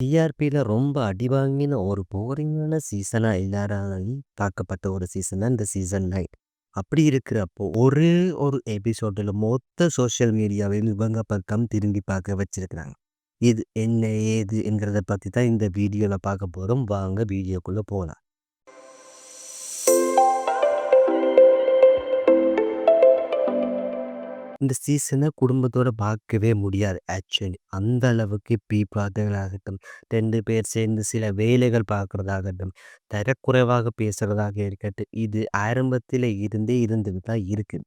டிஆர்பில ரொம்ப அடிவாங்கின ஒரு போரிங்கான சீசனா எல்லாராலும் தாக்கப்பட்ட ஒரு சீசன் தான் இந்த சீசன் 9. அப்படி இருக்கிறப்போ, ஒரே ஒரு எபிசோடுல மொத்த சோசியல் மீடியாவையும் இவங்க பக்கம் திரும்பி பார்க்க வச்சிருக்கிறாங்க. இது என்ன ஏது என்கிறத பத்தி தான் இந்த வீடியோல பார்க்க போறோம். வாங்க வீடியோக்குள்ள போலாம். இந்த சீசனை குடும்பத்தோட பார்க்கவே முடியாது ஆக்சுவலி. அந்த அளவுக்கு பார்த்தவங்களாகட்டும், 2 பேர் சேர்ந்து சில வேலைகள் பார்க்குறதாகட்டும், தரக்குறைவாக பேசுறதாக இருக்கட்டும், இது ஆரம்பத்தில இருந்தே இருந்துட்டு தான் இருக்கு.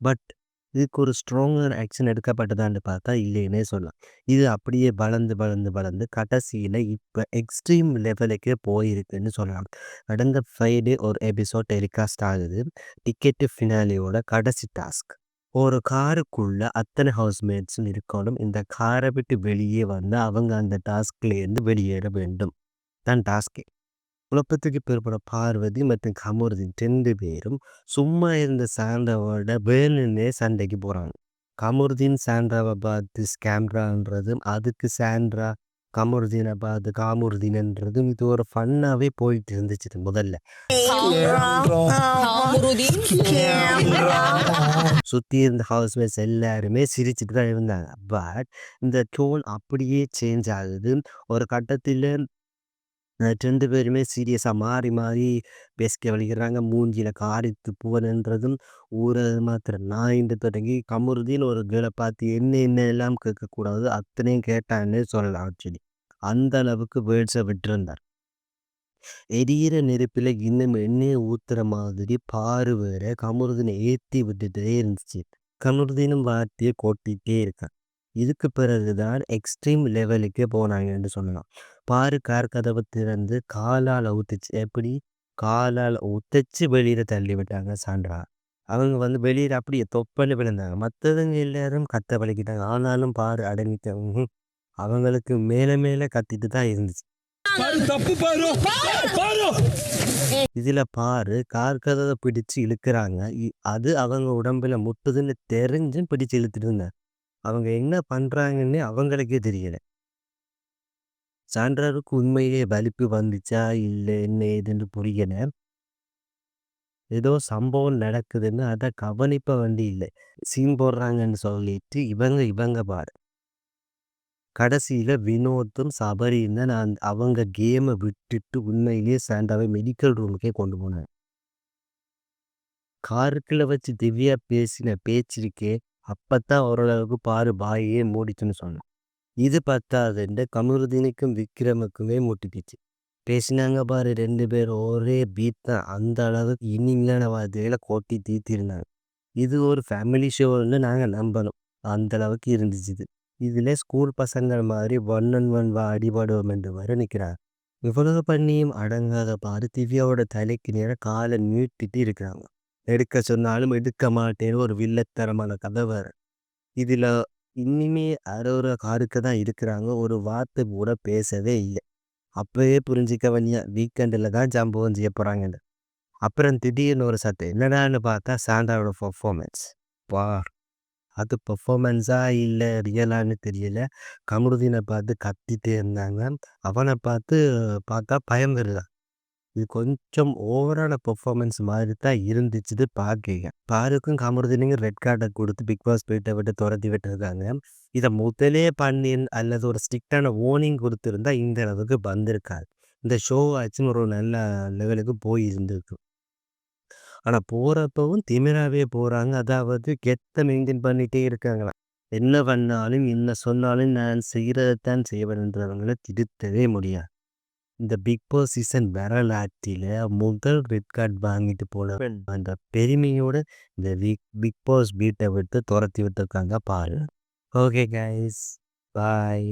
பட் இதுக்கு ஒரு ஸ்ட்ராங்கர் ஆக்ஷன் எடுக்கப்பட்டதான்னு பார்த்தா இல்லைன்னே சொல்லலாம். இது அப்படியே வளர்ந்து, வளர்ந்து, வளர்ந்து கடைசியில இப்ப எக்ஸ்ட்ரீம் லெவலுக்கே போயிருக்குன்னு சொல்லலாம். கடந்த ஃப்ரைடே ஒரு எபிசோட் டெலிகாஸ்ட் ஆகுது. டிக்கெட் ஃபினாலியோட கடைசி டாஸ்க். ஒரு காருக்குள்ள அத்தனை ஹவுஸ்மேட்ஸும் இருக்கணும். இந்த காரை விட்டு வெளியே வந்து அவங்க அந்த டாஸ்க்லேருந்து வெளியேற வேண்டும் தான் டாஸ்கே. குழப்பத்துக்கு பிற்பட பார்வதி மற்றும் கமருதீன் 2 பேரும் சும்மா இருந்த சாண்ட்ராவோட வேணுன்னே சண்டைக்கு போகிறாங்க. கமருதீன் சாண்ட்ராவை பார்த்து ஸ்கேம்ரான்றதும், அதுக்கு சாண்ட்ரா கமருதீனை பார்த்து காமுருதீன்ன்றதும் இது ஒரு ஃபன்னாகவே போயிட்டு இருந்துச்சு முதல்ல. சுற்றி இருந்த ஹவுஸ்மேட்ஸ் எல்லாருமே சிரிச்சுட்டு தான் இருந்தாங்க. பட் இந்த டோன் அப்படியே சேஞ்ச் ஆகுது. ஒரு கட்டத்தில் 2 பேருமே சீரியஸா மாறி மாறி பேசிக்க வலிக்கிறாங்க. மூஞ்சில காரி துப்புவதுன்றதும், ஊர மாத்திர நாயின்னு தொடங்கி கமருதீன் ஒரு கேர்ள பார்த்து என்ன என்ன எல்லாம் கேட்கக்கூடாது அத்தனையும் கேட்டான்னே சொல்லலாம் ஆக்சுவலி. அந்த அளவுக்கு வேர்ட்ஸை விட்டிருந்தார். எரியிற நெருப்பில இன்னும் எண்ணெய ஊத்துற மாதிரி பாரு வேற கமருதீனை ஏத்தி விட்டுட்டே இருந்துச்சு. கமருதீனும் வார்த்தையை கொட்டிகிட்டே இருக்கான். இதுக்கு பிறகுதான் எக்ஸ்ட்ரீம் லெவலுக்கே போனாங்கன்னு சொல்லலாம். பாரு கார் கதவை திறந்து காலால் ஊத்துச்சு. எப்படி? காலால் உதைச்சு வெளியில தள்ளி விட்டாங்க சாண்ட்ரா. அவங்க வந்து வெளியில அப்படியே தொப்பன்னு விழுந்தாங்க. மற்றவங்க எல்லாரும் கத்த வலிக்கிட்டாங்க. ஆனாலும் பாரு அடங்கிட்டவங்க அவங்களுக்கு மேல மேல கத்திட்டு தான் இருந்துச்சு. இதுல பாரு கார் கதவை பிடிச்சு இழுக்கிறாங்க. அது அவங்க உடம்புல முட்டுதுன்னு தெரிஞ்சும் பிடிச்சு இழுத்துட்டு இருந்தாங்க. அவங்க என்ன பண்றாங்கன்னு அவங்களுக்கே தெரியல. சாண்ட்ராவுக்கு உண்மையிலேயே வலிப்பு வந்துச்சா இல்ல என்ன ஏதுன்னு புரியல. ஏதோ சம்பவம் நடக்குதுன்னு அதை கவனிப்ப வேண்டி இல்லை. சீன் போடுறாங்கன்னு சொல்லிட்டு இவங்க பாரு. கடைசியில வினோத்தும் சபரியும் தான் அவங்க கேமை விட்டுட்டு உண்மையிலேயே சாண்டாவை மெடிக்கல் ரூமுக்கே கொண்டு போனாங்க. காருக்குள்ள வச்சு திவ்யா பேசின பேச்சிருக்கே அப்பத்தான் ஓரளவுக்கு பாரு பாயே மூடிச்சுன்னு சொன்னேன். இது பத்தாதுன்னு கமருதீனுக்கும் விக்ரமுக்குமே முட்டிப்பிச்சு. பேசினாங்க பாரு 2 பேரும் ஒரே பீட் தான். அந்த அளவுக்கு இனிமையான வார்த்தையில கொட்டி தீர்த்திருந்தாங்க. இது ஒரு ஃபேமிலி ஷோன்னு நாங்கள் நம்பணும். அந்த அளவுக்கு இருந்துச்சு இது. இதில் ஸ்கூல் பசங்கள் மாதிரி 1 on 1 அடிபடுவோம் என்று வர நிற்கிறாங்க. இவ்வளவு பண்ணியும் அடங்காத பாரு திவ்யாவோட தலைக்கு நேரம் காலை நீட்டிட்டு இருக்கிறாங்க. எடுக்க சொன்னாலும் எடுக்க மாட்டேன்னு ஒரு வில்லத்தரமான கதை வேறு. இதில் இனிமே அரோரா காருக்கு தான் இருக்கிறாங்க. ஒரு வார்த்தை கூட பேசவே இல்லை. அப்பவே புரிஞ்சிக்க வேண்டிய வீக்கெண்டில் தான் சம்பவம் செய்ய போகிறாங்கன்னு. அப்புறம் திடீர்னு ஒரு சத்தம் என்னடான்னு பார்த்தா சாண்டாவோட பர்ஃபார்மன்ஸ். வா அது பர்ஃபார்மன்ஸா இல்லை ரியலான்னு தெரியல. கமருதீனை பார்த்து கத்திட்டே இருந்தாங்க. அவனை பார்த்து பார்த்தா பயம் வருதா. இது கொஞ்சம் ஓவரான பெர்ஃபார்மன்ஸ் மாதிரி தான் இருந்துச்சு பார்க்க. பாருக்கும் கமருதீனுக்கும் ரெட் கார்டை கொடுத்து பிக் பாஸ் வீட்டை விட்டு துரத்தி விட்டுருக்காங்க. இதை முதலே பண்ணி அல்லது ஒரு ஸ்ட்ரிக்டான வார்னிங் கொடுத்துருந்தா இந்த அளவுக்கு வந்திருக்காது. இந்த ஷோ ஆச்சுன்னு ஒரு நல்ல லெவலுக்கு போய் இருந்திருக்கு. ஆனால் போகிறப்பவும் திமிராகவே போகிறாங்க. அதாவது கெத்தை மெயின்டைன் பண்ணிகிட்டே இருக்காங்களாம். என்ன பண்ணாலும் என்ன சொன்னாலும் நான் செய்கிறதைத்தான் செய்வேன்றவங்களை திருத்தவே முடியாது. இந்த பிக் பாஸ் சீசன் வரலாற்றில் முதல் ரெட் கார்டு வாங்கிட்டு போன அந்த பெருமையோட இந்த பிக் பாஸ் வீட்டை விட்டு துரத்தி விட்டுருக்காங்க பாரு. ஓகே கைஸ், பாய்.